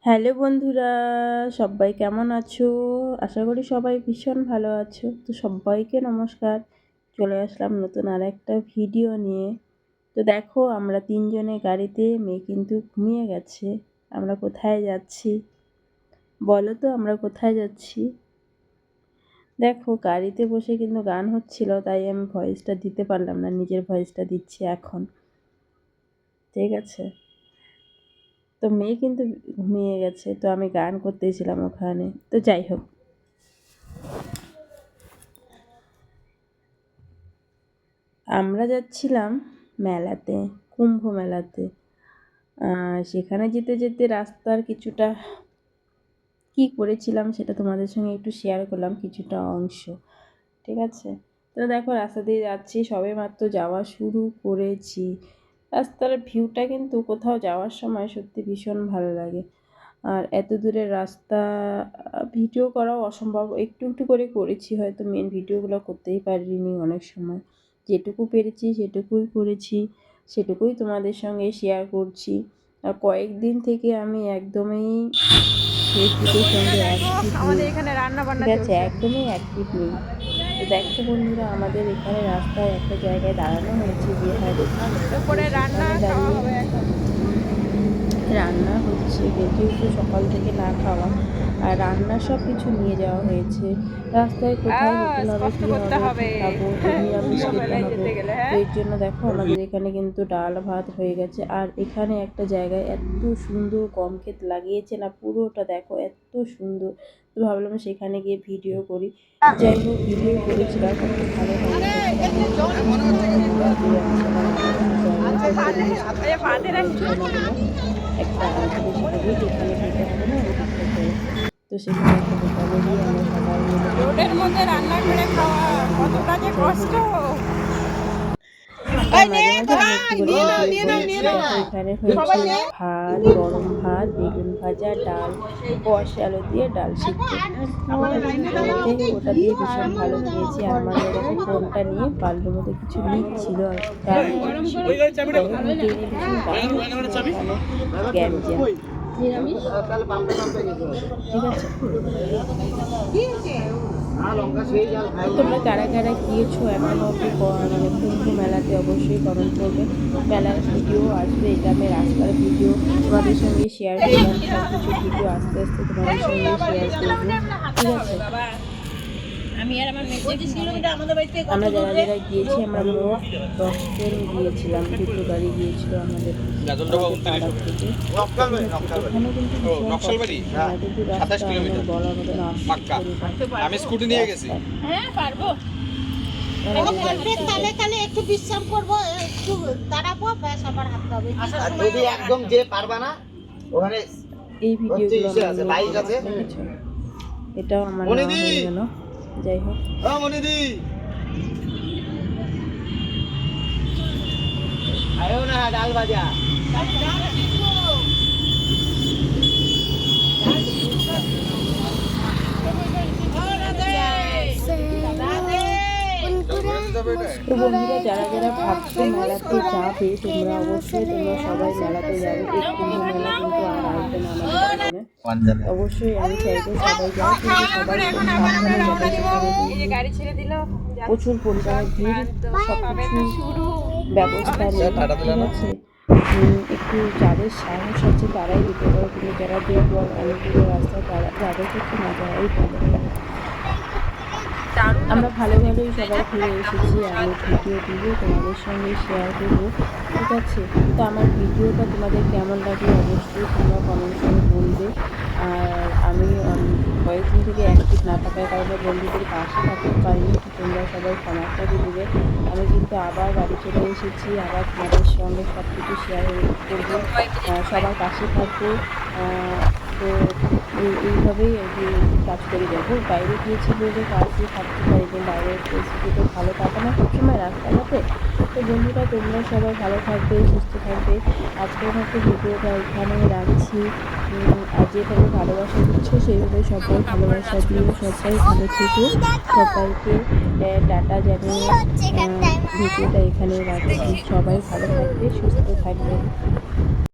Hello বন্ধুরা, সবাই কেমন আছো? আশা করি সবাই ভীষণ ভালো আছো। তো সবাইকে নমস্কার। চলে আসলাম নতুন আর একটা ভিডিও নিয়ে। তো দেখো, আমরা তিনজনে গাড়িতে, মেয়ে কিন্তু ঘুমিয়ে গেছে। আমরা কোথায় যাচ্ছি বলো তো? আমরা কোথায় যাচ্ছি? দেখো, গাড়িতে বসে কিন্তু গান হচ্ছিল, তাই আমি ভয়েসটা দিতে পারলাম না, নিজের ভয়েসটা দিচ্ছি এখন। ঠিক আছে? তো মেয়ে কিন্তু ঘুমিয়ে গেছে, তো আমি গান করতেছিলাম ওখানে। তো যাই হোক, আমরা যাচ্ছিলাম মেলাতে, কুম্ভ মেলাতে। সেখানে যেতে যেতে রাস্তার কিছুটা কি করেছিলাম সেটা তোমাদের সঙ্গে একটু শেয়ার করলাম, কিছুটা অংশ। ঠিক আছে? তো দেখো, রাস্তা দিয়ে যাচ্ছি, সবে মাত্র যাওয়া শুরু করেছি। রাস্তার ভিউটা কিন্তু কোথাও যাওয়ার সময় সত্যি ভীষণ ভালো লাগে। আর এত দূরের রাস্তা ভিডিও করাও অসম্ভব, একটু একটু করে করেছি, হয়তো মেন ভিডিওগুলো করতেই পারিনি অনেক সময়। যেটুকু পেরেছি সেটুকুই করেছি, সেটুকুই তোমাদের সঙ্গে শেয়ার করছি। আর কয়েকদিন থেকে আমি একদমই ফেসবুকের সঙ্গে ঠিক আছে, একদমই অ্যাক্টিভ নেই। তো দেখো বন্ধুরা, আমাদের এখানে রাস্তায় একটা জায়গায় দাঁড়ানো হয়েছে বিহারে, দাঁড়িয়ে রান্না হচ্ছে, যেহেতু সকাল থেকে না খাওয়া, আর রান্না সব কিছু নিয়ে যাওয়া হয়েছে। রাস্তায় কোথায় হোটেল হবে, কী হবে, খাবো, নিরামিষ খেতে হবে। তো এর জন্য দেখো, আমাদের এখানে কিন্তু ডাল ভাত হয়ে গেছে। আর এখানে একটা জায়গায় এত সুন্দর গম ক্ষেত লাগিয়েছে না, পুরোটা দেখো এত সুন্দর। তো ভাবলাম সেখানে গিয়ে ভিডিও করি। যাই হোক, ভিডিও করেছিলাম, একটু ভালো একটা যেখানে যেতে হবে না, তো সেখানে একটা দোকানে গিয়ে আমরা সবাই মিলে রোডের মধ্যে রান্না করে খাওয়া কতটা যে কষ্ট। এখানে হয়েছে ভাত, গরম ভাত, বেগুন ভাজা, ডাল, বসে আলু দিয়ে ডাল সিদ্ধ। ওটা দিয়ে ভীষণ ভালো খেয়েছি। আর আমাদের কাছে ফোনটা নিয়ে পাল্টোর মধ্যে কিছু লিখছিল, ঠিক আছে? তোমরা কারা কারা গিয়েছো এখনো অব্দি, মানে কুম্ভ মেলাতে, অবশ্যই কমেন্ট করবে। মেলার ভিডিও আসবে, এটা আমি রাস্তার ভিডিও তোমাদের সঙ্গে শেয়ার করলাম। সব কিছু ভিডিও আস্তে আস্তে তোমাদের সঙ্গে শেয়ার করবো। ঠিক আছে? আমরা যারা যারা গিয়েছি, আমরা মোট 10 জন গিয়েছিলাম, দুটো গাড়ি গিয়েছিল আমাদের পাড়া থেকে। ওখানে কিন্তু বলার মতন আমি স্কুটি নিয়ে গেছি। হ্যাঁ পারবো। তাহলে একটু বিশ্রাম করবো, একটু দাঁড়াবো, ব্যাস আবার হাঁটতে হবে। যদি একদম যে পারবা না, ওখানে এই ভিডিওগুলো এটাও আমার হয়ে গেল। যাই হোক, মনিদি আয়ো না, ডাল ভাজা। তো বন্ধুরা, যারা যারা ভাবছো মেলাতে যাবে, তোমরা অবশ্যই সবাই মেলাতে যাবে। এই কুম্ভ মেলা কিন্তু আর আসবে না আমাদের এখানে। অবশ্যই আমি চাইবো সবাই যায়, কিন্তু সবাই খুব সাবধানে যাবে। প্রচুর পরিমাণে ভিড়, সব কিছু ব্যবস্থা নেই। ঠিক আছে? একটু যাদের সাহস আছে তারাই দিতে পারে, কিন্তু যারা দুর্বল, অনেকগুলো রাস্তা, যাদের ক্ষেত্রে না যাওয়াই ভালো। আমরা ভালো ভালোই সবাই ফিরে এসেছি। আমি ভিডিও দিব, তোমাদের সঙ্গে শেয়ার করবো। ঠিক আছে? তো আমার ভিডিওটা তোমাদের কেমন লাগে অবশ্যই তোমরা কমেন্ট করে বলবে। আর আমি কয়েকদিন থেকে অ্যাক্টিভ না থাকার কারণে বন্ধুদের পাশে থাকতে পারিনি, তো তোমরা সবাই ক্ষমাটা দিবে। আমি কিন্তু আবার বাড়ি চলে এসেছি, আবার তোমাদের সঙ্গে সব কিছু শেয়ার করবো, সবার পাশে থাকবো। তো এইভাবেই আর কি কাজ করে যাবো। বাইরে গিয়েছি বলে কাজ দিয়ে থাকতে পারিনি, বাইরের পরিস্থিতি তো ভালো থাকে না সবসময় রাস্তাঘাটে। তো বন্ধুরা, তোমরা সবাই ভালো থাকবে, সুস্থ থাকবে। আজকের মতো ভিডিওটা এখানে রাখছি। আর যেভাবে ভালোবাসা দিচ্ছ সেইভাবে সবাই ভালোবাসা দিও, সবাই ভালো থেকো, সবাইকে টাটা জানিয়ে ভিডিওটা এখানে রাখছি। সবাই ভালো থাকবে, সুস্থ থাকবে।